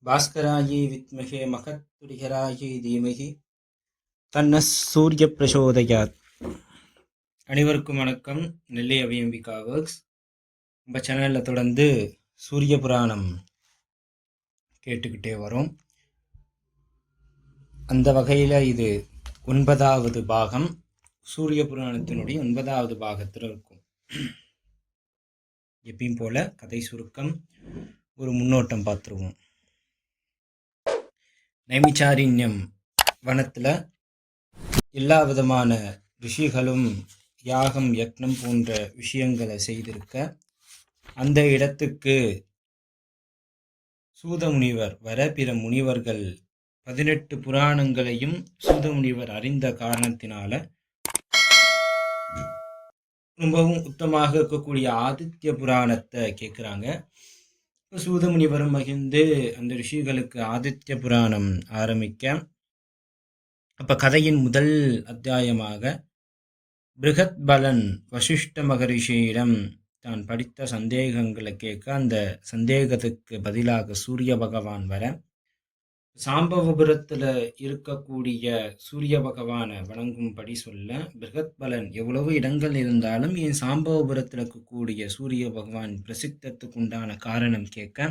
பாஸ்கராயை வித்மகே மகத்துரிகராயை தீமகி தன்ன சூரிய பிரசோதயாத். அனைவருக்கும் வணக்கம். நெல்லை அவியம்பிகா ஒர்க்ஸ். நம்ம சேனலில் தொடர்ந்து சூரிய புராணம் கேட்டுக்கிட்டே வரோம். அந்த வகையில் இது 9வது பாகம். சூரிய புராணத்தினுடைய 9வது பாகத்தில் இருக்கும். எப்பயும் போல கதை சுருக்கம், ஒரு முன்னோட்டம் பார்த்துருவோம். நைமிச்சாரண்யம் வனத்தில் எல்லா விதமான ரிஷிகளும் யாகம் யக்னம் போன்ற விஷயங்களை செய்திருக்க, அந்த இடத்துக்கு சூத முனிவர் வர பிற முனிவர்கள் 18 புராணங்களையும் சூத முனிவர் அறிந்த காரணத்தினால ரொம்பவும் உத்தமாக இருக்கக்கூடிய ஆதித்ய புராணத்தை கேட்குறாங்க. சூத முனிவரும் மகிழ்ந்து அந்த ரிஷிகளுக்கு ஆதித்ய புராணம் ஆரம்பிக்க, அப்ப கதையின் முதல் அத்தியாயமாக பிருகத் பலன் வசிஷ்ட மகரிஷியிடம் தான் படித்த சந்தேகங்களை கேட்க, அந்த சந்தேகத்துக்கு பதிலாக சூரிய பகவான் வர, சாம்பவபுரத்தில் இருக்கக்கூடிய சூரிய பகவானை வணங்கும்படி சொல்ல, பிருகத் பலன் எவ்வளவு இடங்கள் இருந்தாலும் என் சாம்பவபுரத்தில் இருக்கக்கூடிய சூரிய பகவான் பிரசித்தத்துக்கு உண்டான காரணம் கேட்க,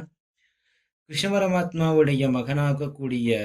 கிருஷ்ண பரமாத்மாவுடைய மகனாக கூடிய